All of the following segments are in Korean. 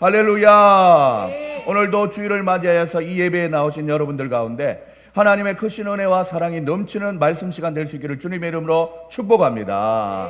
할렐루야. 오늘도 주일을 맞이하여서 이 예배에 나오신 여러분들 가운데 하나님의 크신 은혜와 사랑이 넘치는 말씀 시간 될 수 있기를 주님의 이름으로 축복합니다.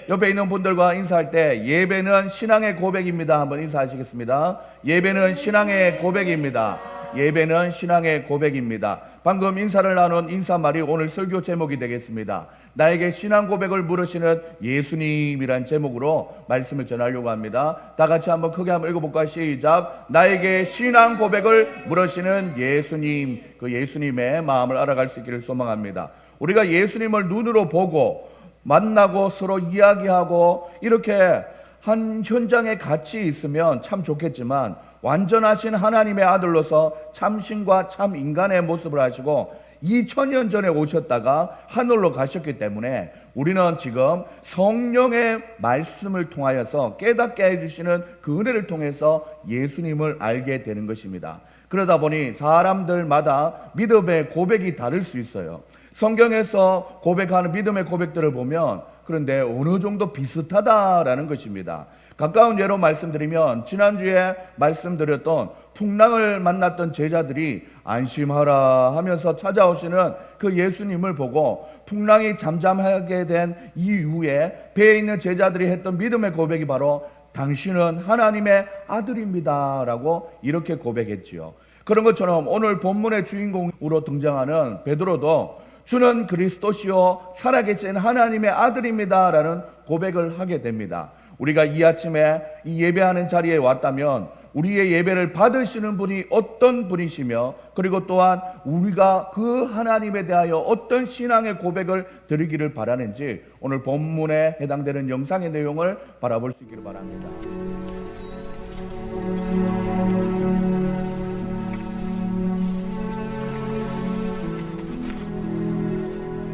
옆에 있는 분들과 인사할 때 예배는 신앙의 고백입니다. 한번 인사하시겠습니다. 예배는 신앙의 고백입니다. 예배는 신앙의 고백입니다. 방금 인사를 나눈 인사말이 오늘 설교 제목이 되겠습니다. 나에게 신앙 고백을 물으시는 예수님이란 제목으로 말씀을 전하려고 합니다. 다 같이 한번 크게 한번 읽어볼까요? 시작. 나에게 신앙 고백을 물으시는 예수님, 그 예수님의 마음을 알아갈 수 있기를 소망합니다. 우리가 예수님을 눈으로 보고 만나고 서로 이야기하고 이렇게 한 현장에 같이 있으면 참 좋겠지만 완전하신 하나님의 아들로서 참신과 참 인간의 모습을 하시고 2000년 전에 오셨다가 하늘로 가셨기 때문에 우리는 지금 성령의 말씀을 통하여서 깨닫게 해주시는 그 은혜를 통해서 예수님을 알게 되는 것입니다. 그러다 보니 사람들마다 믿음의 고백이 다를 수 있어요. 성경에서 고백하는 믿음의 고백들을 보면 그런데 어느 정도 비슷하다라는 것입니다. 가까운 예로 말씀드리면 지난주에 말씀드렸던 풍랑을 만났던 제자들이 안심하라 하면서 찾아오시는 그 예수님을 보고 풍랑이 잠잠하게 된 이후에 배에 있는 제자들이 했던 믿음의 고백이 바로 당신은 하나님의 아들입니다 라고 이렇게 고백했지요. 그런 것처럼 오늘 본문의 주인공으로 등장하는 베드로도 주는 그리스도시요 살아계신 하나님의 아들입니다 라는 고백을 하게 됩니다. 우리가 이 아침에 이 예배하는 자리에 왔다면 우리의 예배를 받으시는 분이 어떤 분이시며 그리고 또한 우리가 그 하나님에 대하여 어떤 신앙의 고백을 드리기를 바라는지 오늘 본문에 해당되는 영상의 내용을 바라볼 수 있기를 바랍니다.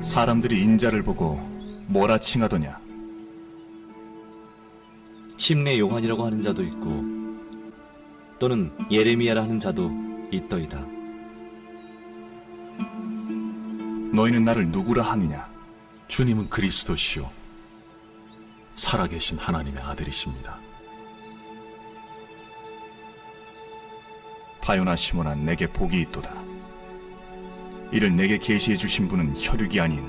사람들이 인자를 보고 뭐라 칭하더냐? 침례 요한이라고 하는 자도 있고 또는 예레미야라 하는 자도 있더이다. 너희는 나를 누구라 하느냐? 주님은 그리스도시요 살아계신 하나님의 아들이십니다. 바요나 시몬아, 내게 복이 있도다. 이를 내게 계시해 주신 분은 혈육이 아닌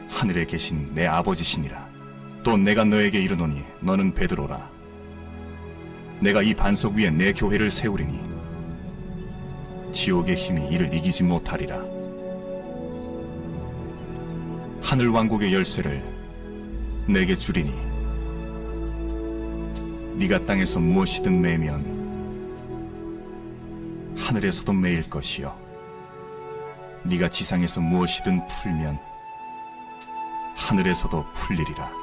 하늘에 계신 내 아버지시니라. 또 내가 너에게 이르노니 너는 베드로라. 내가 이 반석 위에 내 교회를 세우리니 지옥의 힘이 이를 이기지 못하리라. 하늘 왕국의 열쇠를 내게 주리니 네가 땅에서 무엇이든 매면 하늘에서도 매일 것이요 네가 지상에서 무엇이든 풀면 하늘에서도 풀리리라.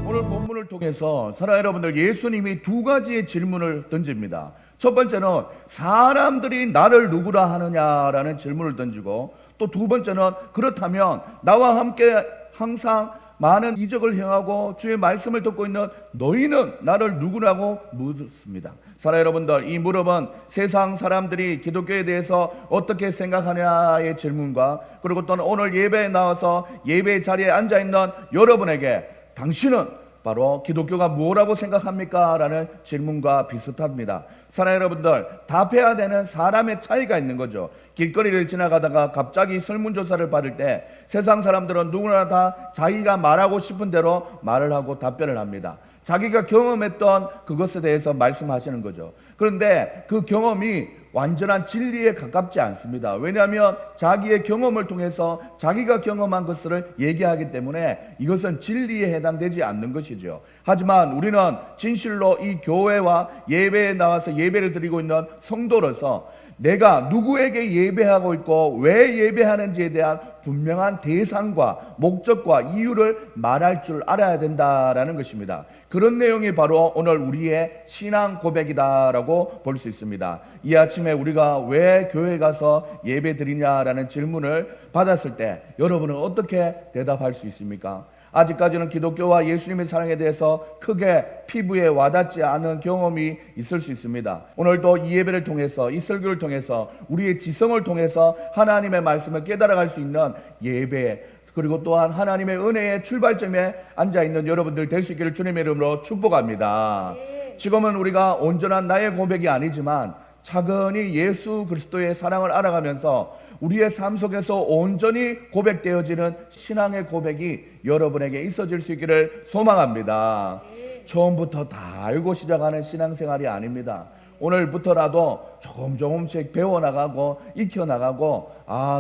오늘 본문을 통해서 사랑하는 여러분들, 예수님이 두 가지의 질문을 던집니다. 첫 번째는 사람들이 나를 누구라 하느냐라는 질문을 던지고 또 두 번째는 그렇다면 나와 함께 항상 많은 이적을 행하고 주의 말씀을 듣고 있는 너희는 나를 누구라고 묻습니다. 사랑하는 여러분들, 이 물음은 세상 사람들이 기독교에 대해서 어떻게 생각하냐의 질문과 그리고 또는 오늘 예배에 나와서 예배 자리에 앉아있는 여러분에게 당신은 바로 기독교가 뭐라고 생각합니까? 라는 질문과 비슷합니다. 사랑하는 여러분들, 답해야 되는 사람의 차이가 있는 거죠. 길거리를 지나가다가 갑자기 설문조사를 받을 때 세상 사람들은 누구나 다 자기가 말하고 싶은 대로 말을 하고 답변을 합니다. 자기가 경험했던 그것에 대해서 말씀하시는 거죠. 그런데 그 경험이 완전한 진리에 가깝지 않습니다. 왜냐하면 자기의 경험을 통해서 자기가 경험한 것을 얘기하기 때문에 이것은 진리에 해당되지 않는 것이죠. 하지만 우리는 진실로 이 교회와 예배에 나와서 예배를 드리고 있는 성도로서 내가 누구에게 예배하고 있고 왜 예배하는지에 대한 분명한 대상과 목적과 이유를 말할 줄 알아야 된다라는 것입니다. 그런 내용이 바로 오늘 우리의 신앙 고백이다라고 볼 수 있습니다. 이 아침에 우리가 왜 교회 가서 예배 드리냐라는 질문을 받았을 때 여러분은 어떻게 대답할 수 있습니까? 아직까지는 기독교와 예수님의 사랑에 대해서 크게 피부에 와닿지 않은 경험이 있을 수 있습니다. 오늘도 이 예배를 통해서, 이 설교를 통해서 우리의 지성을 통해서 하나님의 말씀을 깨달아갈 수 있는 예배, 그리고 또한 하나님의 은혜의 출발점에 앉아있는 여러분들 될 수 있기를 주님의 이름으로 축복합니다. 지금은 우리가 온전한 나의 고백이 아니지만 차근히 예수 그리스도의 사랑을 알아가면서 우리의 삶 속에서 온전히 고백되어지는 신앙의 고백이 여러분에게 있어질 수 있기를 소망합니다. 처음부터 다 알고 시작하는 신앙생활이 아닙니다. 오늘부터라도 조금씩 배워나가고 익혀나가고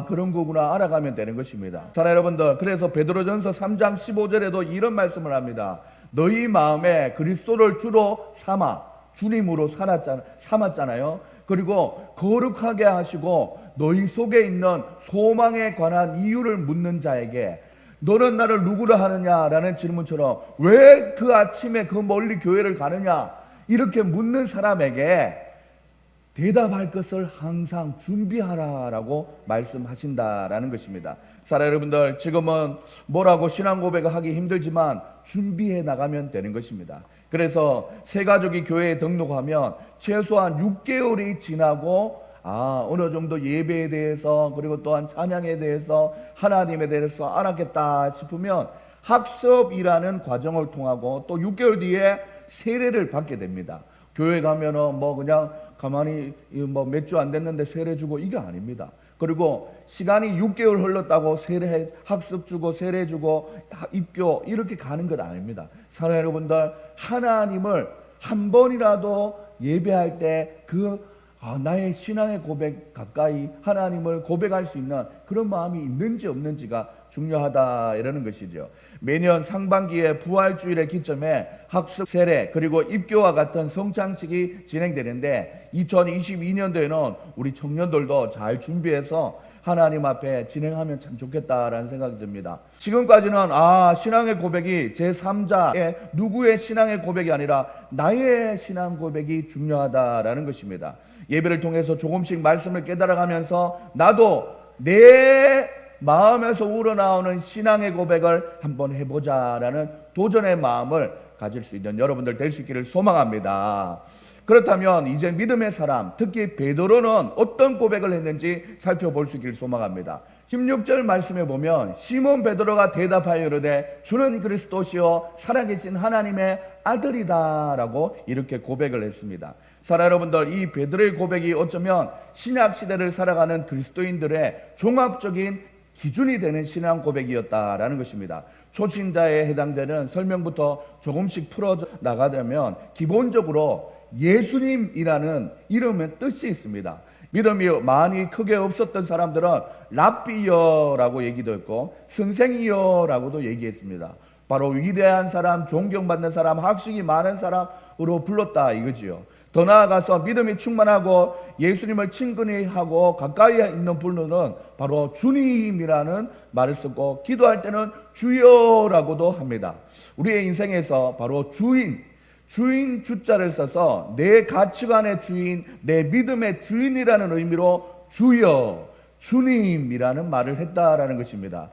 그런 거구나 알아가면 되는 것입니다. 자, 여러분들, 그래서 베드로전서 3장 15절에도 이런 말씀을 합니다. 너희 마음에 그리스도를 주로 삼아 주님으로 삼았잖아요. 그리고 거룩하게 하시고 너희 속에 있는 소망에 관한 이유를 묻는 자에게 너는 나를 누구라 하느냐라는 질문처럼 왜 그 아침에 그 멀리 교회를 가느냐 이렇게 묻는 사람에게 대답할 것을 항상 준비하라라고 말씀하신다라는 것입니다. 사랑 여러분들, 지금은 뭐라고 신앙 고백을 하기 힘들지만 준비해 나가면 되는 것입니다. 그래서 새 가족이 교회에 등록하면 최소한 6개월이 지나고 어느 정도 예배에 대해서 그리고 또한 찬양에 대해서 하나님에 대해서 알았겠다 싶으면 학습이라는 과정을 통하고 또 6개월 뒤에 세례를 받게 됩니다. 교회 가면은 뭐 그냥 가만히 뭐 몇 주 안 됐는데 세례 주고 이게 아닙니다. 그리고 시간이 6개월 흘렀다고 세례 학습 주고 세례 주고 입교 이렇게 가는 것 아닙니다. 사랑 여러분들, 하나님을 한 번이라도 예배할 때 나의 신앙의 고백 가까이 하나님을 고백할 수 있는 그런 마음이 있는지 없는지가 중요하다 이러는 것이죠. 매년 상반기에 부활주일의 기점에 학습, 세례 그리고 입교와 같은 성찬식이 진행되는데 2022년도에는 우리 청년들도 잘 준비해서 하나님 앞에 진행하면 참 좋겠다라는 생각이 듭니다. 지금까지는 신앙의 고백이 제3자의 누구의 신앙의 고백이 아니라 나의 신앙 고백이 중요하다라는 것입니다. 예배를 통해서 조금씩 말씀을 깨달아가면서 나도 내 마음에서 우러나오는 신앙의 고백을 한번 해보자라는 도전의 마음을 가질 수 있는 여러분들 될 수 있기를 소망합니다. 그렇다면 이제 믿음의 사람, 특히 베드로는 어떤 고백을 했는지 살펴볼 수 있기를 소망합니다. 16절 말씀에 보면 시몬 베드로가 대답하여 이르되 주는 그리스도시요 살아계신 하나님의 아들이다 라고 이렇게 고백을 했습니다. 사랑 여러분들, 이 베드로의 고백이 어쩌면 신약 시대를 살아가는 그리스도인들의 종합적인 기준이 되는 신앙 고백이었다라는 것입니다. 초신자에 해당되는 설명부터 조금씩 풀어 나가자면 기본적으로 예수님이라는 이름의 뜻이 있습니다. 믿음이 많이 크게 없었던 사람들은 랍비여라고 얘기도 했고 선생이여라고도 얘기했습니다. 바로 위대한 사람, 존경받는 사람, 학식이 많은 사람으로 불렀다 이거지요. 더 나아가서 믿음이 충만하고 예수님을 친근히 하고 가까이 있는 분들은 바로 주님이라는 말을 쓰고 기도할 때는 주여라고도 합니다. 우리의 인생에서 바로 주인 주자를 써서 내 가치관의 주인, 내 믿음의 주인이라는 의미로 주여, 주님이라는 말을 했다라는 것입니다.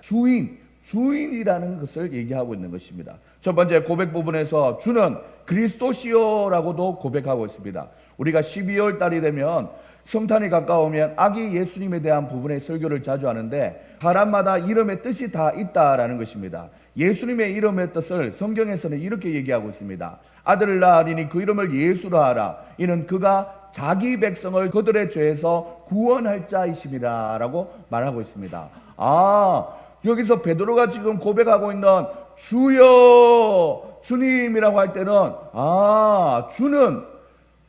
주인이라는 것을 얘기하고 있는 것입니다. 첫 번째 고백 부분에서 주는 그리스도시요라고도 고백하고 있습니다. 우리가 12월 달이 되면 성탄이 가까우면 아기 예수님에 대한 부분의 설교를 자주 하는데 사람마다 이름의 뜻이 다 있다라는 것입니다. 예수님의 이름의 뜻을 성경에서는 이렇게 얘기하고 있습니다. 아들을 낳으리니 그 이름을 예수라 하라. 이는 그가 자기 백성을 그들의 죄에서 구원할 자이심이라 라고 말하고 있습니다. 여기서 베드로가 지금 고백하고 있는 주여 주님이라고 할 때는 주는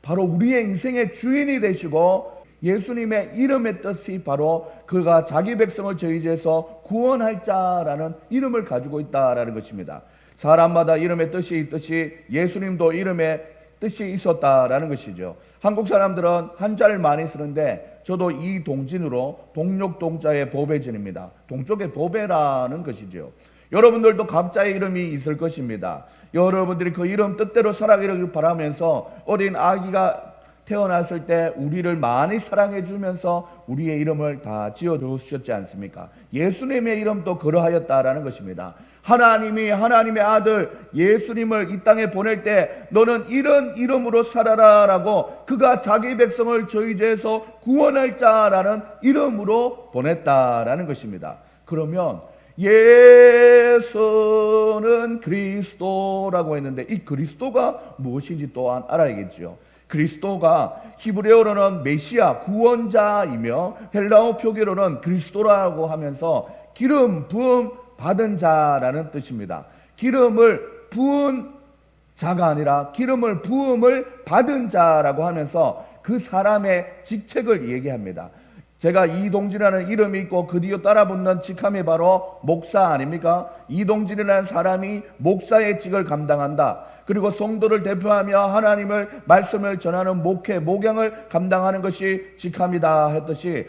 바로 우리의 인생의 주인이 되시고 예수님의 이름의 뜻이 바로 그가 자기 백성을 저희 죄에서 구원할 자라는 이름을 가지고 있다라는 것입니다. 사람마다 이름의 뜻이 있듯이 예수님도 이름의 뜻이 있었다라는 것이죠. 한국 사람들은 한자를 많이 쓰는데 저도 이 동진으로 동력동자의 보배진입니다. 동쪽의 보배라는 것이죠. 여러분들도 각자의 이름이 있을 것입니다. 여러분들이 그 이름 뜻대로 살아가기를 바라면서 어린 아기가 태어났을 때 우리를 많이 사랑해 주면서 우리의 이름을 다 지어주셨지 않습니까? 예수님의 이름도 그러하였다라는 것입니다. 하나님이 하나님의 아들 예수님을 이 땅에 보낼 때 너는 이런 이름으로 살아라 라고 그가 자기 백성을 저희 죄에서 구원할 자라는 이름으로 보냈다라는 것입니다. 그러면 예수는 그리스도라고 했는데 이 그리스도가 무엇인지 또한 알아야겠죠. 그리스도가 히브리어로는 메시아, 구원자이며 헬라어 표기로는 그리스도라고 하면서 기름 부음 받은 자라는 뜻입니다. 기름을 부은 자가 아니라 기름을 부음을 받은 자라고 하면서 그 사람의 직책을 얘기합니다. 제가 이동진이라는 이름이 있고 그 뒤에 따라붙는 직함이 바로 목사 아닙니까? 이동진이라는 사람이 목사의 직을 감당한다. 그리고 성도를 대표하며 하나님을 말씀을 전하는 목회, 목양을 감당하는 것이 직함이다 했듯이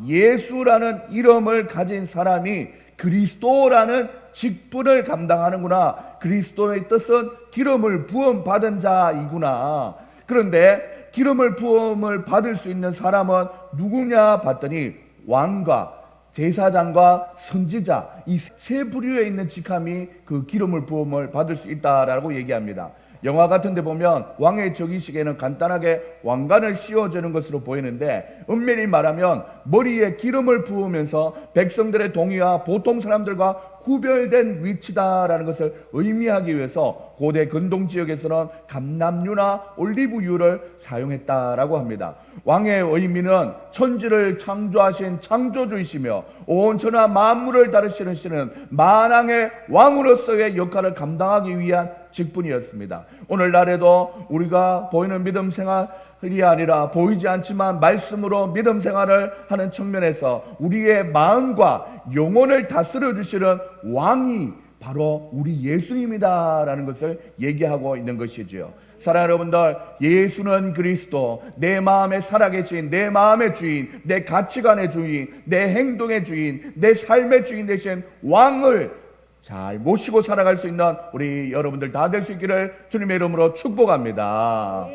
예수라는 이름을 가진 사람이 그리스도라는 직분을 감당하는구나. 그리스도의 뜻은 기름을 부음 받은 자이구나. 그런데 기름을 부음을 받을 수 있는 사람은 누구냐 봤더니 왕과 제사장과 선지자 이 세 부류에 있는 직함이 그 기름을 부음을 받을 수 있다라고 얘기합니다. 영화 같은 데 보면 왕의 즉위식에는 간단하게 왕관을 씌워주는 것으로 보이는데 엄밀히 말하면 머리에 기름을 부으면서 백성들의 동의와 보통 사람들과 구별된 위치다라는 것을 의미하기 위해서 고대 근동 지역에서는 감람유나 올리브유를 사용했다라고 합니다. 왕의 의미는 천지를 창조하신 창조주이시며 온 천하 만물을 다루시는 만왕의 왕으로서의 역할을 감당하기 위한 직분이었습니다. 오늘날에도 우리가 보이는 믿음 생활이 아니라 보이지 않지만 말씀으로 믿음 생활을 하는 측면에서 우리의 마음과 영혼을 다스려 주시는 왕이 바로 우리 예수님이다라는 것을 얘기하고 있는 것이지요. 사랑하는 여러분들, 예수는 그리스도, 내 마음에 살아계신 내 마음의 주인, 내 가치관의 주인, 내 행동의 주인, 내 삶의 주인 되신 왕을 잘 모시고 살아갈 수 있는 우리 여러분들 다 될 수 있기를 주님의 이름으로 축복합니다.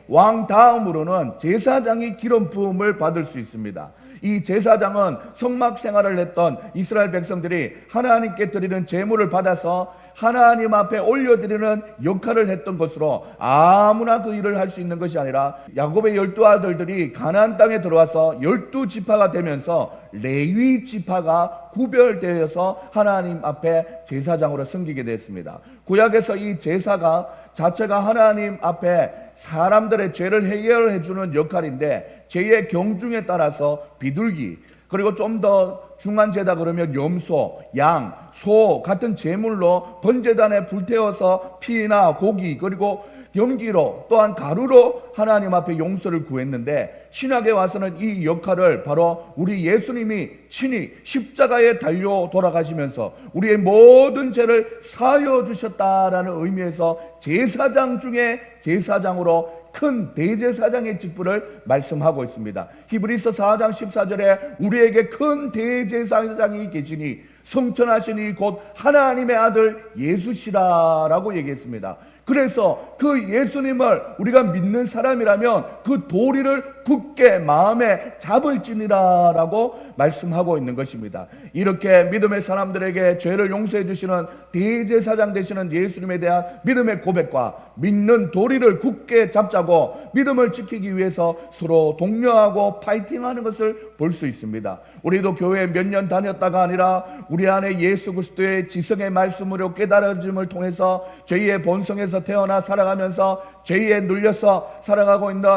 왕 다음으로는 제사장이 기름 부음을 받을 수 있습니다. 이 제사장은 성막 생활을 했던 이스라엘 백성들이 하나님께 드리는 제물을 받아서 하나님 앞에 올려드리는 역할을 했던 것으로 아무나 그 일을 할 수 있는 것이 아니라 야곱의 12 아들들이 가나안 땅에 들어와서 12지파가 되면서 레위 지파가 구별되어서 하나님 앞에 제사장으로 섬기게 됐습니다. 구약에서 이 제사가 자체가 하나님 앞에 사람들의 죄를 해결해 주는 역할인데 죄의 경중에 따라서 비둘기, 그리고 좀 더 중한 죄다 그러면 염소, 양, 소 같은 제물로 번제단에 불태워서 피나 고기 그리고 연기로 또한 가루로 하나님 앞에 용서를 구했는데 신약에 와서는 이 역할을 바로 우리 예수님이 친히 십자가에 달려 돌아가시면서 우리의 모든 죄를 사하여 주셨다라는 의미에서 제사장 중에 제사장으로 큰 대제사장의 직분을 말씀하고 있습니다. 히브리서 4장 14절에 우리에게 큰 대제사장이 계시니 성천하시니 곧 하나님의 아들 예수시라라고 얘기했습니다. 그래서 그 예수님을 우리가 믿는 사람이라면 그 도리를 굳게 마음에 잡을지니라라고 말씀하고 있는 것입니다. 이렇게 믿음의 사람들에게 죄를 용서해 주시는 대제사장 되시는 예수님에 대한 믿음의 고백과 믿는 도리를 굳게 잡자고 믿음을 지키기 위해서 서로 독려하고 파이팅하는 것을 볼 수 있습니다. 우리도 교회 몇 년 다녔다가 아니라 우리 안에 예수 그리스도의 지성의 말씀으로 깨달아짐을 통해서 죄의 본성에서 태어나 살아가면서 죄에 눌려서 살아가고 있는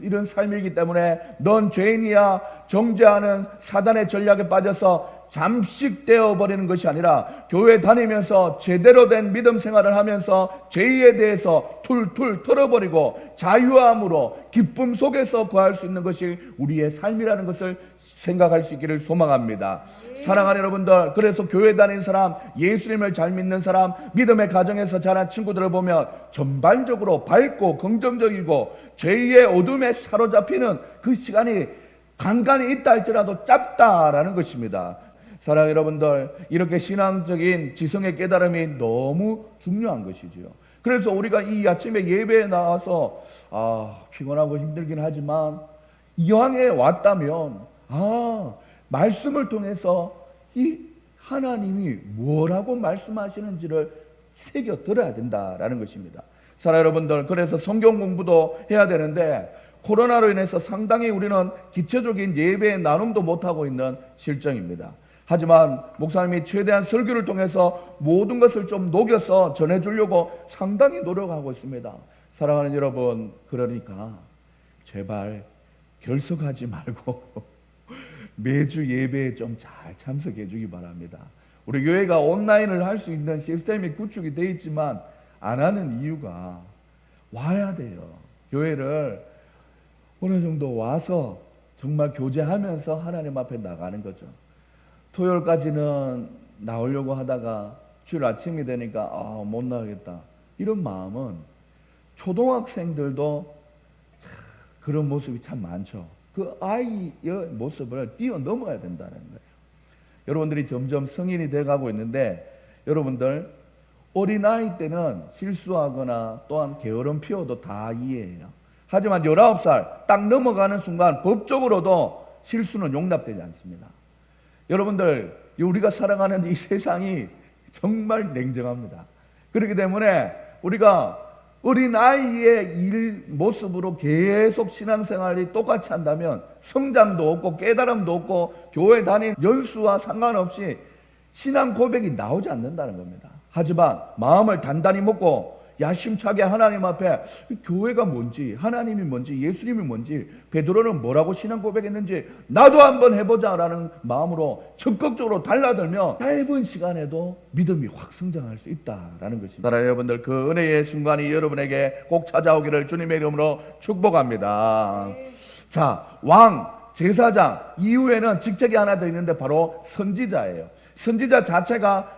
이런 삶이기 때문에 넌 죄인이야 정죄하는 사단의 전략에 빠져서 잠식되어 버리는 것이 아니라 교회 다니면서 제대로 된 믿음 생활을 하면서 죄에 대해서 툴툴 털어버리고 자유함으로 기쁨 속에서 거할 수 있는 것이 우리의 삶이라는 것을 생각할 수 있기를 소망합니다. 사랑하는 여러분들, 그래서 교회 다니는 사람, 예수님을 잘 믿는 사람, 믿음의 가정에서 자란 친구들을 보면 전반적으로 밝고 긍정적이고 죄의 어둠에 사로잡히는 그 시간이 간간히 있다 할지라도 짧다라는 것입니다. 사랑하는 여러분들, 이렇게 신앙적인 지성의 깨달음이 너무 중요한 것이지요. 그래서 우리가 이 아침에 예배에 나와서 피곤하고 힘들긴 하지만 이왕에 왔다면 말씀을 통해서 이 하나님이 뭐라고 말씀하시는지를 새겨 들어야 된다라는 것입니다. 사랑하는 여러분들, 그래서 성경 공부도 해야 되는데 코로나로 인해서 상당히 우리는 기초적인 예배의 나눔도 못하고 있는 실정입니다. 하지만 목사님이 최대한 설교를 통해서 모든 것을 좀 녹여서 전해주려고 상당히 노력하고 있습니다. 사랑하는 여러분, 그러니까 제발 결석하지 말고 매주 예배에 좀 잘 참석해 주기 바랍니다. 우리 교회가 온라인을 할 수 있는 시스템이 구축이 되어 있지만 안 하는 이유가 와야 돼요. 교회를 어느 정도 와서 정말 교제하면서 하나님 앞에 나가는 거죠. 토요일까지는 나오려고 하다가 주일 아침이 되니까 못 나가겠다. 이런 마음은 초등학생들도 그런 모습이 참 많죠. 그 아이의 모습을 뛰어넘어야 된다는 거예요. 여러분들이 점점 성인이 돼가고 있는데 여러분들 어린아이 때는 실수하거나 또한 게으름 피워도 다 이해해요. 하지만 19살 딱 넘어가는 순간 법적으로도 실수는 용납되지 않습니다. 여러분들, 우리가 살아가는 이 세상이 정말 냉정합니다. 그렇기 때문에 우리가 어린아이의 모습으로 계속 신앙생활이 똑같이 한다면 성장도 없고 깨달음도 없고 교회 다닌 연수와 상관없이 신앙 고백이 나오지 않는다는 겁니다. 하지만 마음을 단단히 먹고 야심차게 하나님 앞에 교회가 뭔지, 하나님이 뭔지, 예수님이 뭔지, 베드로는 뭐라고 신앙 고백했는지 나도 한번 해보자라는 마음으로 적극적으로 달라들면 짧은 시간에도 믿음이 확 성장할 수 있다라는 것입니다. 사랑하는 여러분들, 그 은혜의 순간이 여러분에게 꼭 찾아오기를 주님의 이름으로 축복합니다. 자, 왕, 제사장 이후에는 직책이 하나 더 있는데 바로 선지자예요. 선지자 자체가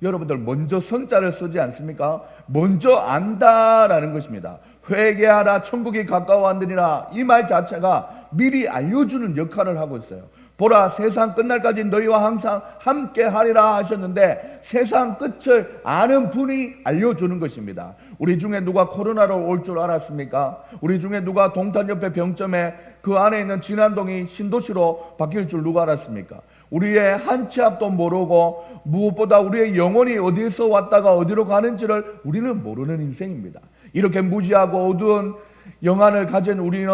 여러분들 먼저 선자를 쓰지 않습니까? 먼저 안다라는 것입니다. 회개하라, 천국이 가까워왔느니라. 이 말 자체가 미리 알려주는 역할을 하고 있어요. 보라, 세상 끝날까지 너희와 항상 함께 하리라 하셨는데 세상 끝을 아는 분이 알려주는 것입니다. 우리 중에 누가 코로나로 올 줄 알았습니까? 우리 중에 누가 동탄 옆에 병점에 그 안에 있는 진안동이 신도시로 바뀔 줄 누가 알았습니까? 우리의 한 치 앞도 모르고 무엇보다 우리의 영혼이 어디에서 왔다가 어디로 가는지를 우리는 모르는 인생입니다. 이렇게 무지하고 어두운 영안을 가진 우리는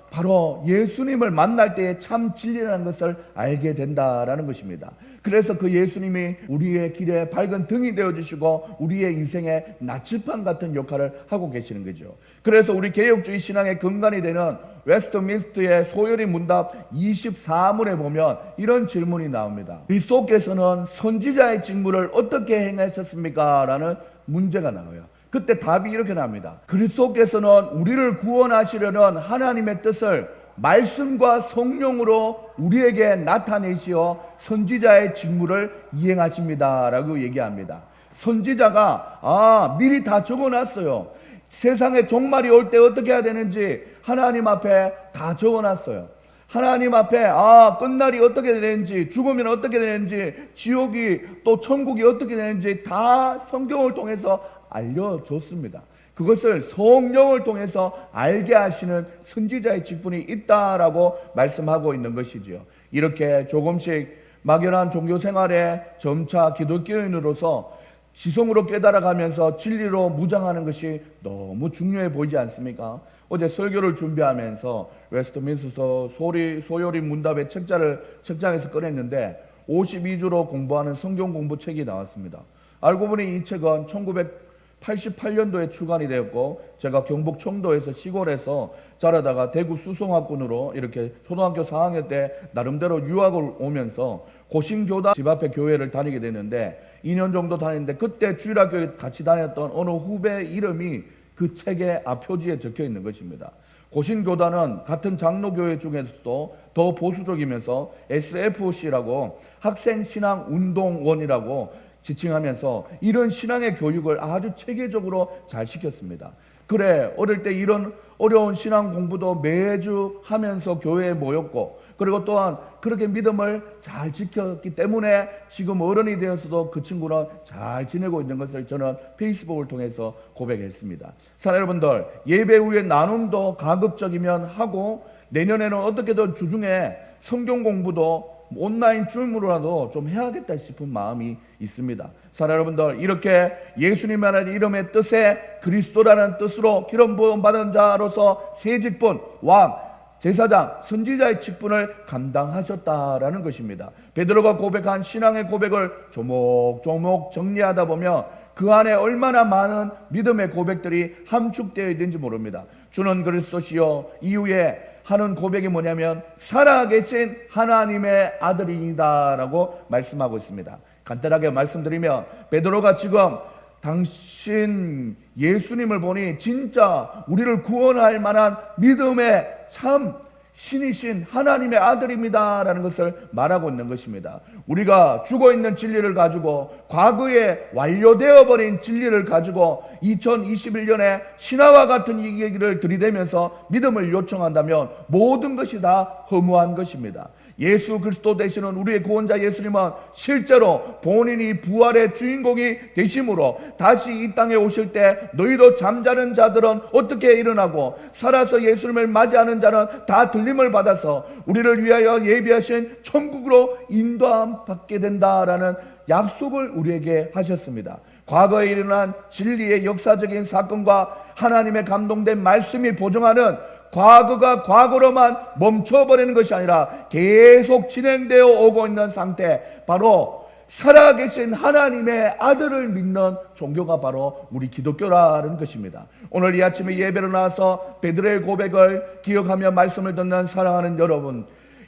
바로 예수님을 만날 때에 참 진리라는 것을 알게 된다라는 것입니다. 그래서 그 예수님이 우리의 길에 밝은 등이 되어주시고 우리의 인생의 나침반 같은 역할을 하고 계시는 거죠. 그래서 우리 개혁주의 신앙의 근간이 되는 웨스트민스터의 소요리 문답 24문에 보면 이런 질문이 나옵니다. 그리스도께서는 선지자의 직무를 어떻게 행하셨습니까? 라는 문제가 나와요. 그때 답이 이렇게 나옵니다. 그리스도께서는 우리를 구원하시려는 하나님의 뜻을 말씀과 성령으로 우리에게 나타내시어 선지자의 직무를 이행하십니다 라고 얘기합니다. 선지자가 미리 다 적어놨어요. 세상에 종말이 올 때 어떻게 해야 되는지 하나님 앞에 다 적어놨어요. 하나님 앞에 끝날이 어떻게 되는지, 죽으면 어떻게 되는지, 지옥이 또 천국이 어떻게 되는지 다 성경을 통해서 알려줬습니다. 그것을 성령을 통해서 알게 하시는 선지자의 직분이 있다라고 말씀하고 있는 것이지요. 이렇게 조금씩 막연한 종교 생활에 점차 기독교인으로서 지성으로 깨달아가면서 진리로 무장하는 것이 너무 중요해 보이지 않습니까? 어제 설교를 준비하면서 웨스트민스터 소요리 문답의 책장에서 꺼냈는데 52주로 공부하는 성경 공부 책이 나왔습니다. 알고 보니 이 책은 1988년도에 출간이 되었고 제가 경북 청도에서 시골에서 자라다가 대구 수성학군으로 이렇게 초등학교 4학년 때 나름대로 유학을 오면서 고신교단 집 앞에 교회를 다니게 되는데 2년 정도 다녔는데 그때 주일학교에 같이 다녔던 어느 후배 이름이 그 책의 앞표지에 적혀 있는 것입니다. 고신교단은 같은 장로교회 중에서도 더 보수적이면서 SFC라고 학생신앙운동원이라고 지칭하면서 이런 신앙의 교육을 아주 체계적으로 잘 시켰습니다. 그래, 어릴 때 이런 어려운 신앙 공부도 매주 하면서 교회에 모였고 그리고 또한 그렇게 믿음을 잘 지켰기 때문에 지금 어른이 되어서도 그 친구는 잘 지내고 있는 것을 저는 페이스북을 통해서 고백했습니다. 사랑하는 여러분들, 예배 후에 나눔도 가급적이면 하고 내년에는 어떻게든 주중에 성경 공부도 온라인 줌으로라도 좀 해야겠다 싶은 마음이 있습니다. 사랑하는 여러분들, 이렇게 예수님이라는 이름의 뜻에 그리스도라는 뜻으로 기름 부음 받은 자로서 새 직분, 왕, 제사장, 선지자의 직분을 감당하셨다라는 것입니다. 베드로가 고백한 신앙의 고백을 조목조목 정리하다 보면 그 안에 얼마나 많은 믿음의 고백들이 함축되어 있는지 모릅니다. 주는 그리스도시요, 이후에 하는 고백이 뭐냐면 살아계신 하나님의 아들이다라고 말씀하고 있습니다. 간단하게 말씀드리면 베드로가 지금 당신 예수님을 보니 진짜 우리를 구원할 만한 믿음의 참 신이신 하나님의 아들입니다라는 것을 말하고 있는 것입니다. 우리가 죽어있는 진리를 가지고 과거에 완료되어 버린 진리를 가지고 2021년에 신화와 같은 이 얘기를 들이대면서 믿음을 요청한다면 모든 것이 다 허무한 것입니다. 예수 그리스도 되시는 우리의 구원자 예수님은 실제로 본인이 부활의 주인공이 되심으로 다시 이 땅에 오실 때 너희도 잠자는 자들은 어떻게 일어나고 살아서 예수님을 맞이하는 자는 다 들림을 받아서 우리를 위하여 예비하신 천국으로 인도함 받게 된다라는 약속을 우리에게 하셨습니다. 과거에 일어난 진리의 역사적인 사건과 하나님의 감동된 말씀이 보증하는 과거가 과거로만 멈춰버리는 것이 아니라 계속 진행되어 오고 있는 상태, 바로 살아계신 하나님의 아들을 믿는 종교가 바로 우리 기독교라는 것입니다. 오늘 이 아침에 예배로 나와서 베드로의 고백을 기억하며 말씀을 듣는 사랑하는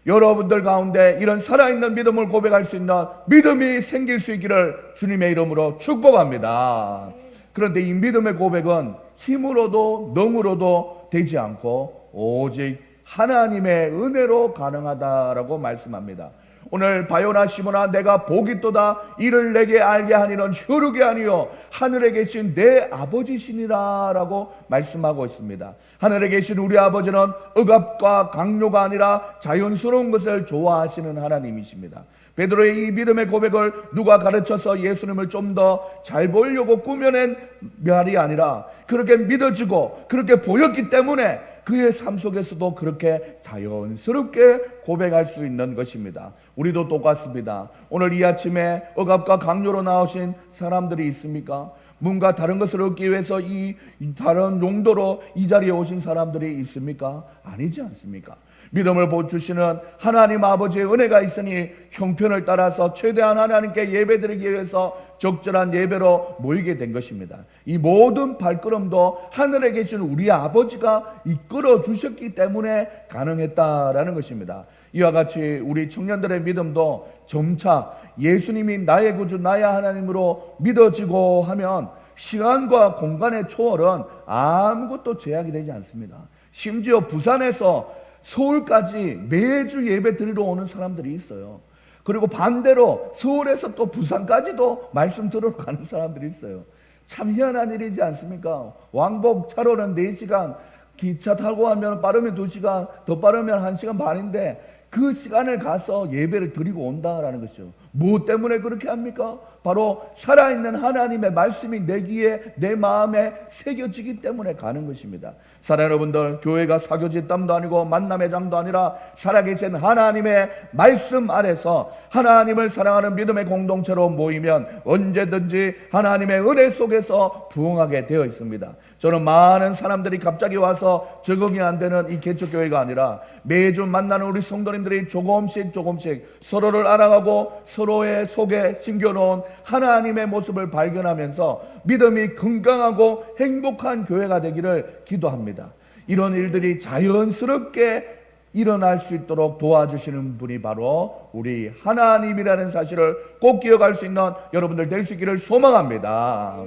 여러분들 가운데 이런 살아있는 믿음을 고백할 수 있는 믿음이 생길 수 있기를 주님의 이름으로 축복합니다. 그런데 이 믿음의 고백은 힘으로도 능으로도 되지 않고 오직 하나님의 은혜로 가능하다라고 말씀합니다. 오늘 바요나 시모나 내가 복이 또다 이를 내게 알게 하니는 혈육이 아니요 하늘에 계신 내 아버지시니라 라고 말씀하고 있습니다. 하늘에 계신 우리 아버지는 억압과 강요가 아니라 자연스러운 것을 좋아하시는 하나님이십니다. 베드로의 이 믿음의 고백을 누가 가르쳐서 예수님을 좀 더 잘 보이려고 꾸며낸 말이 아니라 그렇게 믿어지고 그렇게 보였기 때문에 그의 삶 속에서도 그렇게 자연스럽게 고백할 수 있는 것입니다. 우리도 똑같습니다. 오늘 이 아침에 억압과 강요로 나오신 사람들이 있습니까? 뭔가 다른 것을 얻기 위해서 이 다른 용도로 이 자리에 오신 사람들이 있습니까? 아니지 않습니까? 믿음을 보여주시는 하나님 아버지의 은혜가 있으니 형편을 따라서 최대한 하나님께 예배드리기 위해서 적절한 예배로 모이게 된 것입니다. 이 모든 발걸음도 하늘에 계신 우리 아버지가 이끌어 주셨기 때문에 가능했다라는 것입니다. 이와 같이 우리 청년들의 믿음도 점차 예수님이 나의 구주 나의 하나님으로 믿어지고 하면 시간과 공간의 초월은 아무것도 제약이 되지 않습니다. 심지어 부산에서 서울까지 매주 예배 드리러 오는 사람들이 있어요. 그리고 반대로 서울에서 또 부산까지도 말씀 들으러 가는 사람들이 있어요. 참 희한한 일이지 않습니까? 왕복 차로는 4시간, 기차 타고 하면 빠르면 2시간, 더 빠르면 1시간 반인데 그 시간을 가서 예배를 드리고 온다라는 것이죠. 무엇 때문에 그렇게 합니까? 바로 살아있는 하나님의 말씀이 내 귀에 내 마음에 새겨지기 때문에 가는 것입니다. 사랑 여러분들, 교회가 사교지 땀도 아니고 만남의 장도 아니라 살아계신 하나님의 말씀 아래서 하나님을 사랑하는 믿음의 공동체로 모이면 언제든지 하나님의 은혜 속에서 부흥하게 되어 있습니다. 저는 많은 사람들이 갑자기 와서 적응이 안 되는 이 개척교회가 아니라 매주 만나는 우리 성도님들이 조금씩 서로를 알아가고 서로의 속에 심겨놓은 하나님의 모습을 발견하면서 믿음이 건강하고 행복한 교회가 되기를 기도합니다. 이런 일들이 자연스럽게 일어날 수 있도록 도와주시는 분이 바로 우리 하나님이라는 사실을 꼭 기억할 수 있는 여러분들 될 수 있기를 소망합니다.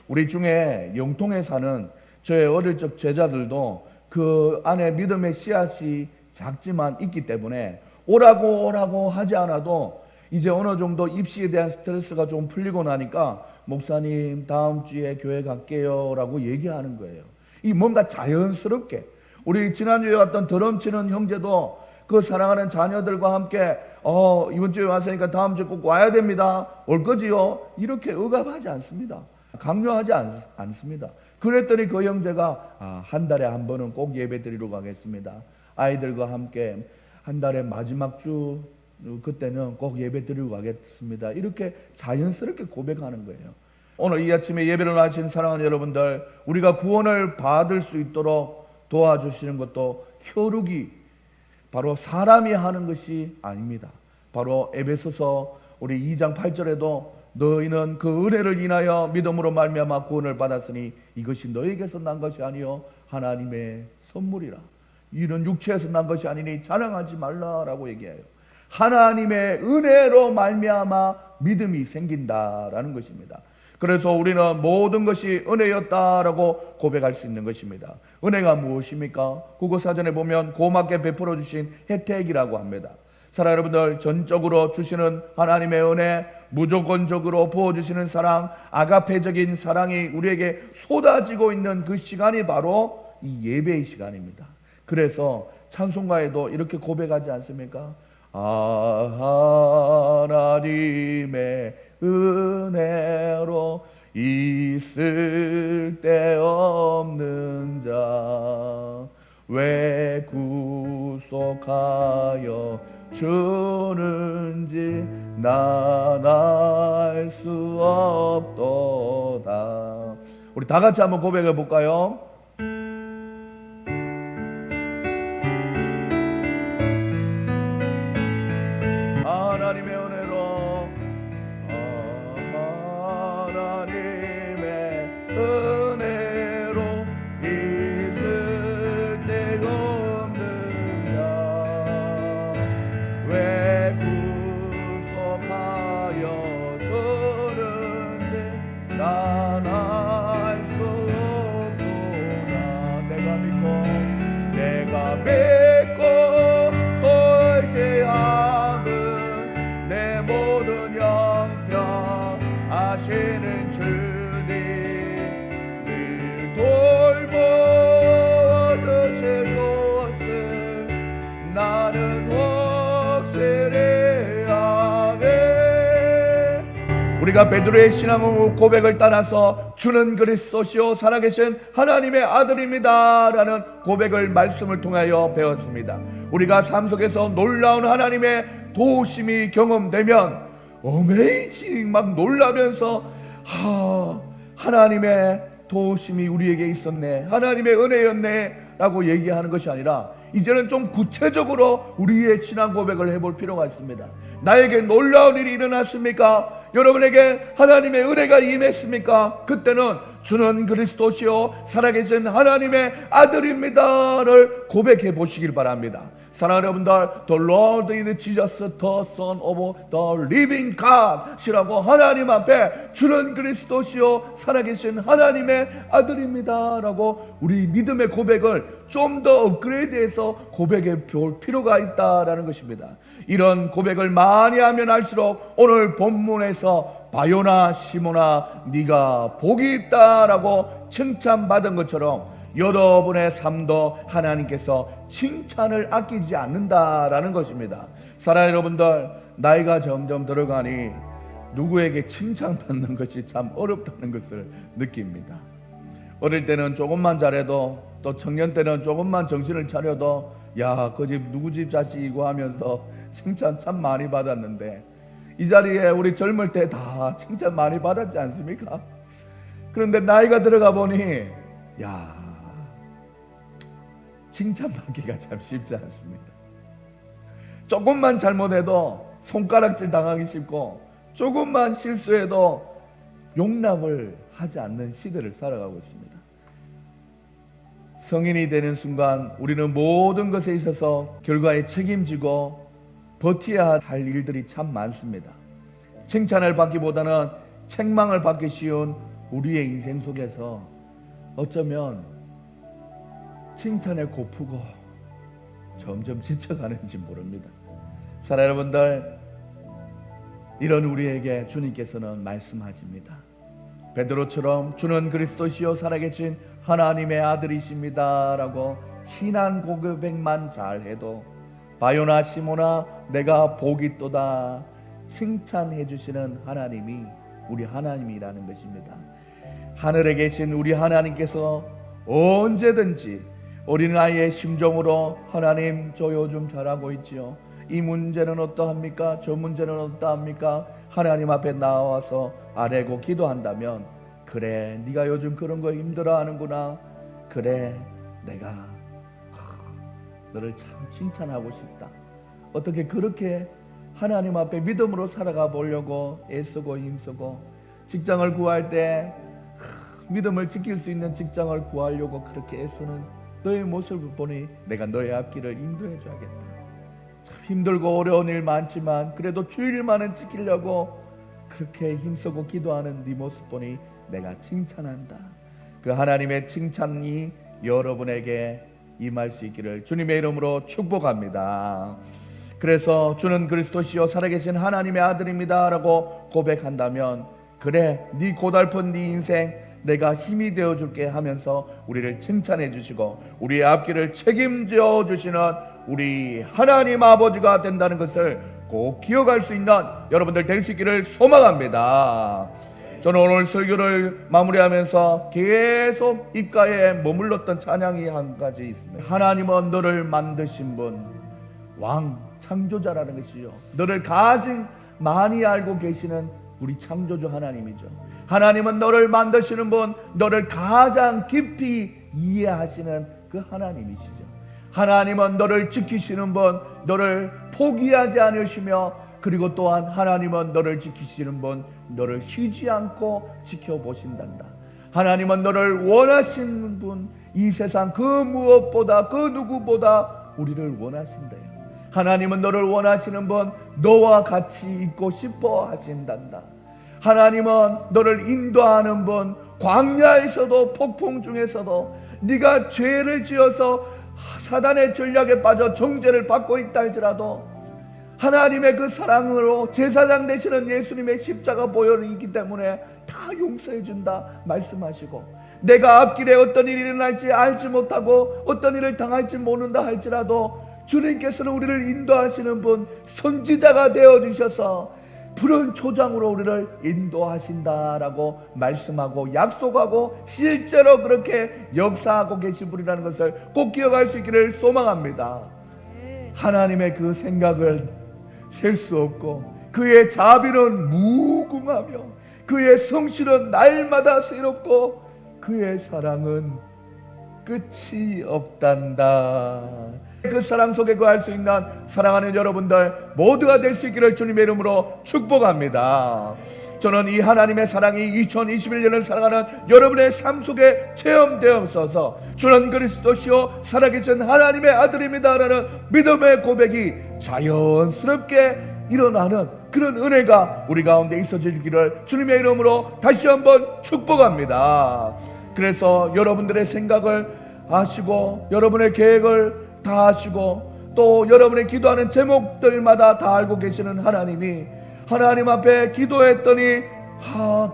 우리 중에 영통에 사는 저의 어릴 적 제자들도 그 안에 믿음의 씨앗이 작지만 있기 때문에 오라고 하지 않아도 이제 어느 정도 입시에 대한 스트레스가 좀 풀리고 나니까 목사님 다음 주에 교회 갈게요 라고 얘기하는 거예요. 이 뭔가 자연스럽게 우리 지난주에 왔던 드럼치는 형제도 그 사랑하는 자녀들과 함께 이번 주에 왔으니까 다음 주에 꼭 와야 됩니다. 올 거지요? 이렇게 억압하지 않습니다. 강요하지 않습니다. 그랬더니 그 형제가 한 달에 한 번은 꼭 예배 드리러 가겠습니다. 아이들과 함께 한 달에 마지막 주 그때는 꼭 예배 드리러 가겠습니다. 이렇게 자연스럽게 고백하는 거예요. 오늘 이 아침에 예배를 나신 사랑하는 여러분들, 우리가 구원을 받을 수 있도록 도와주시는 것도 혈육이 바로 사람이 하는 것이 아닙니다. 바로 에베소서 우리 2장 8절에도 너희는 그 은혜를 인하여 믿음으로 말미암아 구원을 받았으니 이것이 너희에게서 난 것이 아니요 하나님의 선물이라. 이는 육체에서 난 것이 아니니 자랑하지 말라라고 얘기해요. 하나님의 은혜로 말미암아 믿음이 생긴다라는 것입니다. 그래서 우리는 모든 것이 은혜였다라고 고백할 수 있는 것입니다. 은혜가 무엇입니까? 국어사전에 보면 고맙게 베풀어 주신 혜택이라고 합니다. 사랑하는 여러분들, 전적으로 주시는 하나님의 은혜, 무조건적으로 부어주시는 사랑, 아가페적인 사랑이 우리에게 쏟아지고 있는 그 시간이 바로 이 예배의 시간입니다. 그래서 찬송가에도 이렇게 고백하지 않습니까? 하나님의 은혜로 있을 데 없는 자 왜 구속하여 주는지 난 알 수 없도다. 우리 다 같이 한번 고백해 볼까요? 하나님의 은혜로 하나님의 은혜로 있을 데 없는 자 왜 구속하여 주는지 난 알 수 없도다. 내가 믿고 의지함은 내 모든 형편 아시는 주님 늘 돌보주실 것을 나는 확실히 아네. 우리가 베드로의 신앙 고백을 따라서 주는 그리스도시요 살아계신 하나님의 아들입니다 라는 고백을 말씀을 통하여 배웠습니다. 우리가 삶 속에서 놀라운 하나님의 도우심이 경험되면 어메이징 막 놀라면서 하나님의 도우심이 우리에게 있었네, 하나님의 은혜였네 라고 얘기하는 것이 아니라 이제는 좀 구체적으로 우리의 신앙 고백을 해볼 필요가 있습니다. 나에게 놀라운 일이 일어났습니까? 여러분에게 하나님의 은혜가 임했습니까? 그때는 주는 그리스도시요 살아계신 하나님의 아들입니다를 고백해 보시길 바랍니다. 사랑하는 여러분들, The Lord is Jesus, the Son of the Living God이라고 하나님 앞에 주는 그리스도시요 살아계신 하나님의 아들입니다 라고 우리 믿음의 고백을 좀 더 업그레이드해서 고백해 볼 필요가 있다라는 것입니다. 이런 고백을 많이 하면 할수록 오늘 본문에서 바요나 시모나 네가 복이 있다라고 칭찬받은 것처럼 여러분의 삶도 하나님께서 칭찬을 아끼지 않는다라는 것입니다. 사랑하는 여러분들, 나이가 점점 들어가니 누구에게 칭찬받는 것이 참 어렵다는 것을 느낍니다. 어릴 때는 조금만 잘해도, 또 청년 때는 조금만 정신을 차려도 야, 그 집 누구 집 자식이고 하면서 칭찬 참 많이 받았는데, 이 자리에 우리 젊을 때 다 칭찬 많이 받았지 않습니까? 그런데 나이가 들어가 보니 야, 칭찬받기가 참 쉽지 않습니다. 조금만 잘못해도 손가락질 당하기 쉽고, 조금만 실수해도 용납을 하지 않는 시대를 살아가고 있습니다. 성인이 되는 순간 우리는 모든 것에 있어서 결과에 책임지고 버텨야 할 일들이 참 많습니다. 칭찬을 받기보다는 책망을 받기 쉬운 우리의 인생 속에서 어쩌면 칭찬에 고프고 점점 지쳐가는지 모릅니다. 사랑하는 여러분들, 이런 우리에게 주님께서는 말씀하십니다. 베드로처럼 주는 그리스도시요 살아계신 하나님의 아들이십니다 라고 신앙 고백만 잘해도 바요나 시모나 내가 복이 있도다 칭찬해 주시는 하나님이 우리 하나님이라는 것입니다. 하늘에 계신 우리 하나님께서 언제든지 어린아이의 심정으로 하나님 저 요즘 잘하고 있지요, 이 문제는 어떠합니까? 저 문제는 어떠합니까? 하나님 앞에 나와서 아뢰고 기도한다면, 그래 네가 요즘 그런 거 힘들어하는구나, 그래 내가 너를 참 칭찬하고 싶다. 어떻게 그렇게 하나님 앞에 믿음으로 살아가 보려고 애쓰고 힘쓰고 직장을 구할 때 믿음을 지킬 수 있는 직장을 구하려고 그렇게 애쓰는 너의 모습을 보니 내가 너의 앞길을 인도해 줘야겠다. 참 힘들고 어려운 일 많지만 그래도 주일만은 지키려고 그렇게 힘쓰고 기도하는 네 모습 보니 내가 칭찬한다. 그 하나님의 칭찬이 여러분에게 임할 수 있기를 주님의 이름으로 축복합니다. 그래서 주는 그리스도시요 살아계신 하나님의 아들입니다 라고 고백한다면, 그래 네 고달픈 네 인생 내가 힘이 되어줄게 하면서 우리를 칭찬해 주시고 우리의 앞길을 책임져 주시는 우리 하나님 아버지가 된다는 것을 꼭 기억할 수 있는 여러분들 될 수 있기를 소망합니다. 저는 오늘 설교를 마무리하면서 계속 입가에 머물렀던 찬양이 한 가지 있습니다. 하나님은 너를 만드신 분, 왕 창조자라는 것이요, 너를 가장 많이 알고 계시는 우리 창조주 하나님이죠. 하나님은 너를 만드시는 분, 너를 가장 깊이 이해하시는 그 하나님이시죠. 하나님은 너를 지키시는 분, 너를 포기하지 않으시며, 그리고 또한 하나님은 너를 지키시는 분, 너를 쉬지 않고 지켜보신단다. 하나님은 너를 원하시는 분, 이 세상 그 무엇보다 그 누구보다 우리를 원하신대요. 하나님은 너를 원하시는 분, 너와 같이 있고 싶어 하신단다. 하나님은 너를 인도하는 분, 광야에서도 폭풍 중에서도 네가 죄를 지어서 사단의 전략에 빠져 정죄를 받고 있다 할지라도 하나님의 그 사랑으로 제사장 되시는 예수님의 십자가 보혈이 있기 때문에 다 용서해 준다 말씀하시고, 내가 앞길에 어떤 일이 일어날지 알지 못하고 어떤 일을 당할지 모른다 할지라도 주님께서는 우리를 인도하시는 분, 선지자가 되어주셔서 푸른 초장으로 우리를 인도하신다라고 말씀하고 약속하고 실제로 그렇게 역사하고 계신 분이라는 것을 꼭 기억할 수 있기를 소망합니다. 하나님의 그 생각을 셀 수 없고 그의 자비는 무궁하며 그의 성실은 날마다 새롭고 그의 사랑은 끝이 없단다. 그 사랑 속에 거할 수 있는 사랑하는 여러분들 모두가 될 수 있기를 주님의 이름으로 축복합니다. 저는 이 하나님의 사랑이 2021년을 살아가는 여러분의 삶 속에 체험되어서 주는 그리스도시요 살아계신 하나님의 아들입니다라는 믿음의 고백이 자연스럽게 일어나는 그런 은혜가 우리 가운데 있어지기를 주님의 이름으로 다시 한번 축복합니다. 그래서 여러분들의 생각을 아시고 여러분의 계획을 다 아시고 또 여러분의 기도하는 제목들마다 다 알고 계시는 하나님이 하나님 앞에 기도했더니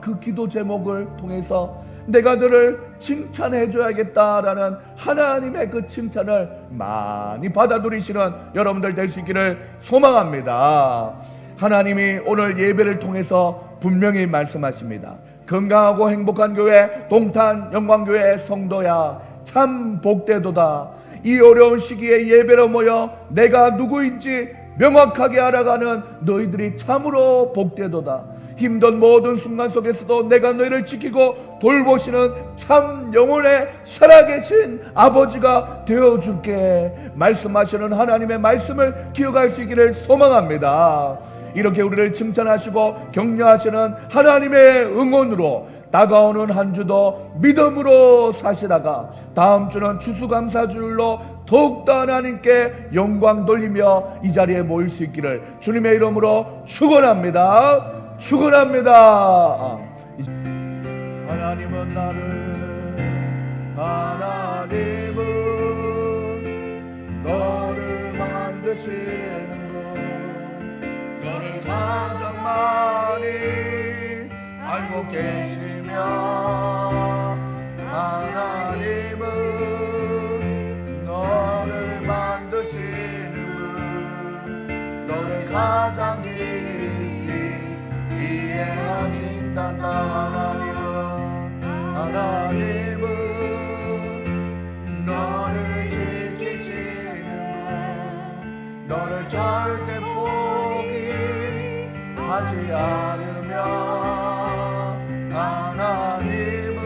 그 기도 제목을 통해서 내가 너를 칭찬해 줘야겠다라는 하나님의 그 칭찬을 많이 받아 누리시는 여러분들 될 수 있기를 소망합니다. 하나님이 오늘 예배를 통해서 분명히 말씀하십니다. 건강하고 행복한 교회 동탄 영광교회 성도야 참 복되도다. 이 어려운 시기에 예배로 모여 내가 누구인지 명확하게 알아가는 너희들이 참으로 복되도다. 힘든 모든 순간 속에서도 내가 너희를 지키고 돌보시는 참 영혼의 살아계신 아버지가 되어줄게 말씀하시는 하나님의 말씀을 기억할 수 있기를 소망합니다. 이렇게 우리를 칭찬하시고 격려하시는 하나님의 응원으로 다가오는 한 주도 믿음으로 사시다가 다음 주는 추수감사주일로 더욱더 하나님께 영광 돌리며 이 자리에 모일 수 있기를 주님의 이름으로 축원합니다. 축원합니다. 하나님은 너를 만드시는 분, 너를 가장 많이 알고 계시며 하나님은 너를 만드시는 분, 너를 가장 깊이 이해하신단다. 하나님은 너를 지키시는 분, 너를 절대 포기하지 않으며 하나님은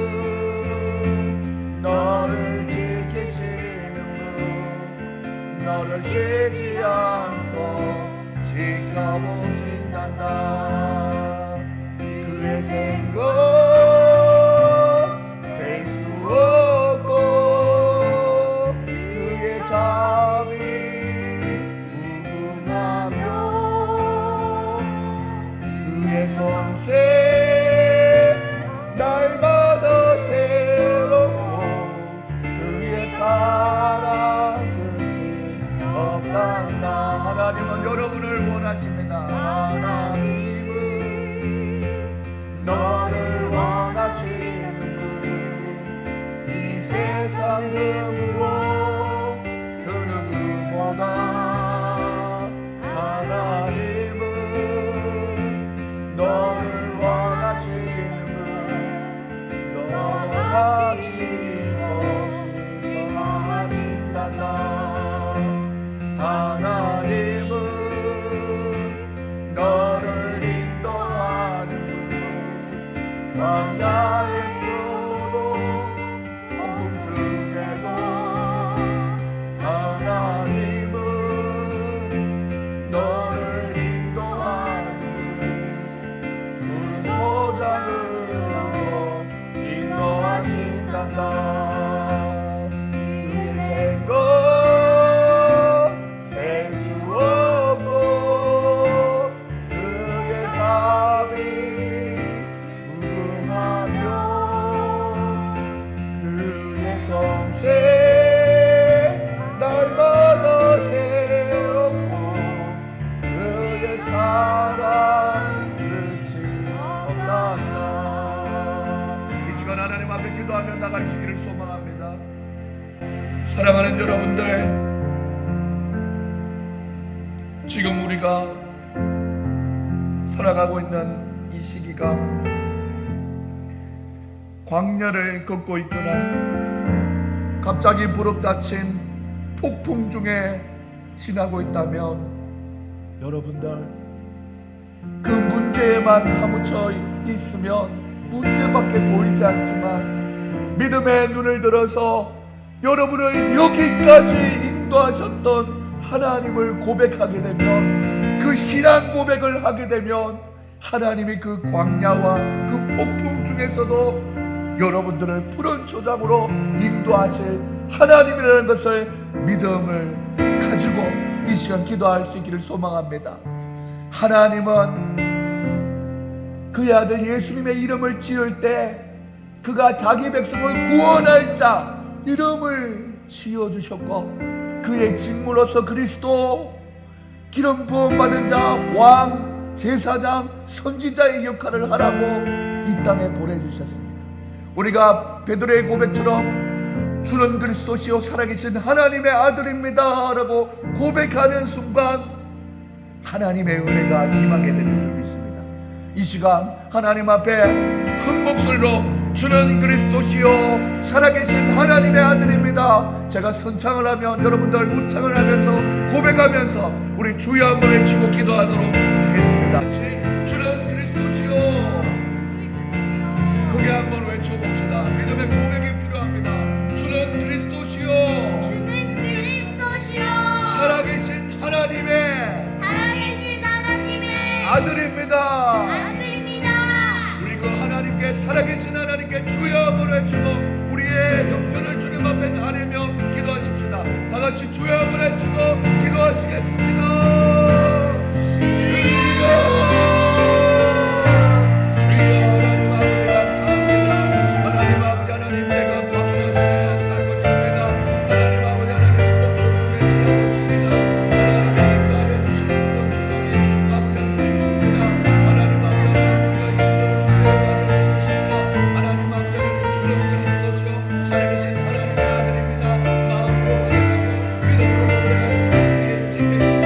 너를 지키시는 분, 손을 쉬지 않고 지켜보신단다. 그의 생각 셀 수 없고 그의 자비 무궁하며 그의 성세 날마다 새롭고 그의 사랑 끝이 없단다. 하나님은 여러분을 원하십니다. 하나님은 너를 원하시는 이 세상 그 누구보다 하나님은 너를 원하시는 너와 같이 거시성하신단다. 하나님은 너를 인도하는 광야에서도 폭풍 중에도 하나님은 너를 인도하는 푸른 초장으로 인도하신단다. 그의 생각 셀 수 없고 그의 자비 무궁하며 그의 성세 날마다 새롭고 그의 사랑 끝이 없단다. 이 시간 하나님 앞에 기도하며 나갈 수 있기를 소망합니다. 사랑하는 여러분들, 지금 우리가 살아가고 있는 이 시기가 광야를 걷고 있거나 갑자기 불어닥친 폭풍 중에 지나고 있다면 여러분들 그 문제에만 파묻혀 있으면 문제밖에 보이지 않지만 믿음의 눈을 들어서 여러분을 여기까지 인도하셨던 하나님을 고백하게 되면, 그 신앙 고백을 하게 되면 하나님이 그 광야와 그 폭풍 중에서도 여러분들을 푸른 초장으로 인도하실 하나님이라는 것을 믿음을 가지고 이 시간 기도할 수 있기를 소망합니다. 하나님은 그의 아들 예수님의 이름을 지을 때 그가 자기 백성을 구원할 자 이름을 지어주셨고, 그의 직무로서 그리스도 기름 부음 받은 자, 왕, 제사장, 선지자의 역할을 하라고 이 땅에 보내주셨습니다. 우리가 베드로의 고백처럼 주는 그리스도시요 살아계신 하나님의 아들입니다 라고 고백하는 순간 하나님의 은혜가 임하게 되는 줄 믿습니다. 이 시간 하나님 앞에 큰 목소리로 주는 그리스도시요 살아계신 하나님의 아들입니다, 제가 선창을 하면 여러분들 우창을 하면서 고백하면서 우리 주여 한번 외치고 기도하도록 하겠습니다. 주는 그리스도시요 크게 한번 외쳐봅시다. 믿음의 고백이 필요합니다. 주는 그리스도시요 살아계신 하나님의 아들입니다. 우리 그 하나님께, 살아계신 하나님께 주여 한번 외치고 우리의 형편을 주님 앞에 아뢰며 기도하십시다. 다같이 주여 한번 외치고 기도하시겠습니다. 살아계신 하나님의 아들입니다. 마음으로 고백하고 믿음으로 고백할 수 있는 우리의 인생 되시기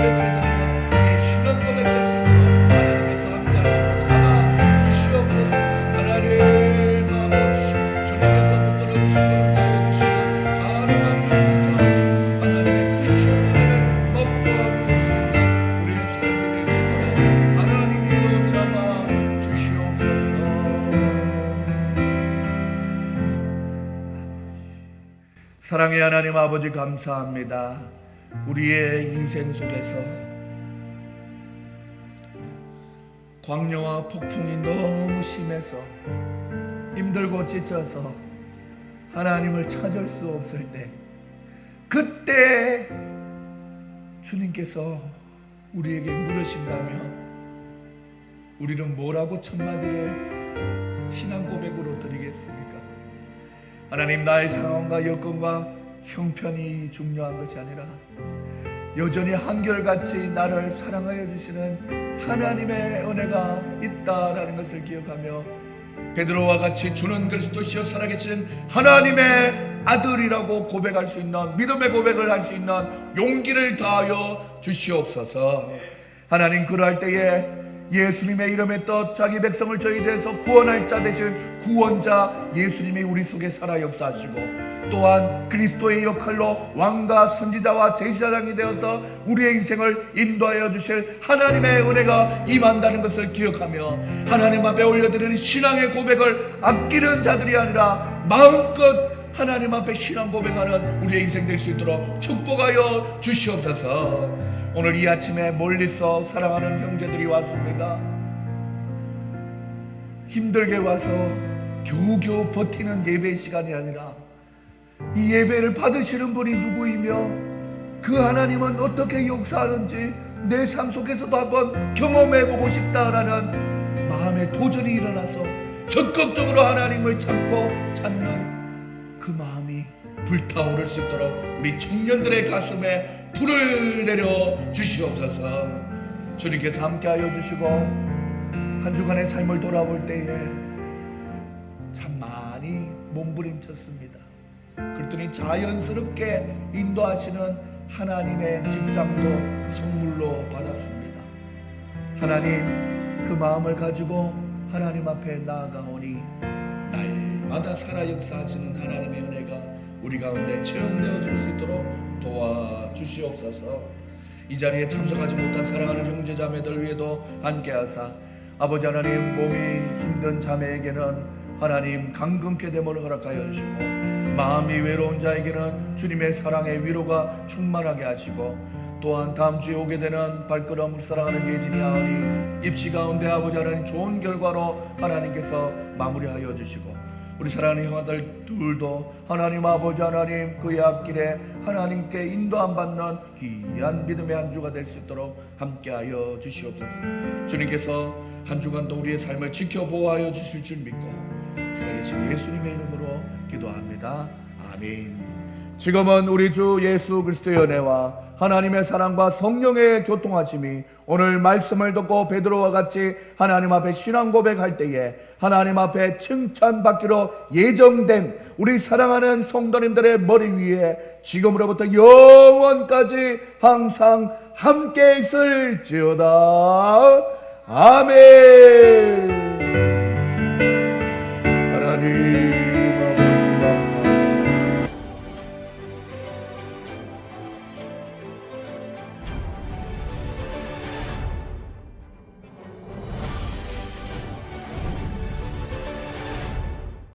이렇게 드리는 우리의 신앙 고백될 수 있도록 하나님께서 함께 하시고 잡아 주시옵소서. 하나님 아버지, 주님께서 붙들어 주시고 따라주시고 가능한 주 그리스도 하나님의 크신 은혜를 먹고 누릴 수 있는 우리의 삶이 될 수 있도록 하나님이여 잡아 주시옵소서. 사랑의 하나님 아버지, 감사합니다. 우리의 인생 속에서 광야와 폭풍이 너무 심해서 힘들고 지쳐서 하나님을 찾을 수 없을 때, 그때 주님께서 우리에게 물으신다면 우리는 뭐라고 첫마디를 신앙 고백으로 드리겠습니까? 하나님, 나의 상황과 여건과 형편이 중요한 것이 아니라 여전히 한결같이 나를 사랑하여 주시는 하나님의 은혜가 있다라는 것을 기억하며 베드로와 같이 주는 그리스도시여 살아계신 하나님의 아들이라고 고백할 수 있는, 믿음의 고백을 할 수 있는 용기를 다하여 주시옵소서. 하나님, 그러할 때에 예수님의 이름에 떠 자기 백성을 저희 죄에서 구원할 자 되신 구원자 예수님이 우리 속에 살아 역사하시고, 또한 그리스도의 역할로 왕과 선지자와 제사장이 되어서 우리의 인생을 인도하여 주실 하나님의 은혜가 임한다는 것을 기억하며 하나님 앞에 올려드리는 신앙의 고백을 아끼는 자들이 아니라 마음껏 하나님 앞에 신앙 고백하는 우리의 인생 될 수 있도록 축복하여 주시옵소서. 오늘 이 아침에 멀리서 사랑하는 형제들이 왔습니다. 힘들게 와서 겨우겨우 버티는 예배 시간이 아니라 이 예배를 받으시는 분이 누구이며 그 하나님은 어떻게 역사하는지 내 삶 속에서도 한번 경험해보고 싶다라는 마음의 도전이 일어나서 적극적으로 하나님을 찾는 그 마음이 불타오를 수 있도록 우리 청년들의 가슴에 불을 내려 주시옵소서. 주님께서 함께하여 주시고 한 주간의 삶을 돌아볼 때에 참 많이 몸부림쳤습니다. 그랬더니 자연스럽게 인도하시는 하나님의 직장도 선물로 받았습니다. 하나님, 그 마음을 가지고 하나님 앞에 나아가오니 날마다 살아 역사하시는 하나님의 은혜가 우리 가운데 체험되어질 수 있도록 도와주시옵소서. 이 자리에 참석하지 못한 사랑하는 형제자매들 위에도 함께하사 아버지 하나님, 몸이 힘든 자매에게는 하나님 강건케 됨을 허락하여 주시고, 마음이 외로운 자에게는 주님의 사랑의 위로가 충만하게 하시고, 또한 다음 주에 오게 되는 발걸음을 사랑하는 예진이 아우리 입시 가운데 아버지 하나님 좋은 결과로 하나님께서 마무리하여 주시고, 우리 사랑하는 형아들 둘도 하나님 아버지 하나님 그의 앞길에 하나님께 인도함 받는 귀한 믿음의 한 주가 될 수 있도록 함께하여 주시옵소서. 주님께서 한 주간도 우리의 삶을 지켜보호하여 주실 줄 믿고 살아계신 예수님의 이름으로 기도합니다. 아멘. 지금은 우리 주 예수 그리스도의 은혜와 하나님의 사랑과 성령의 교통하심이 오늘 말씀을 듣고 베드로와 같이 하나님 앞에 신앙 고백할 때에 하나님 앞에 칭찬받기로 예정된 우리 사랑하는 성도님들의 머리 위에 지금으로부터 영원까지 항상 함께 있을지어다. 아멘. 하나님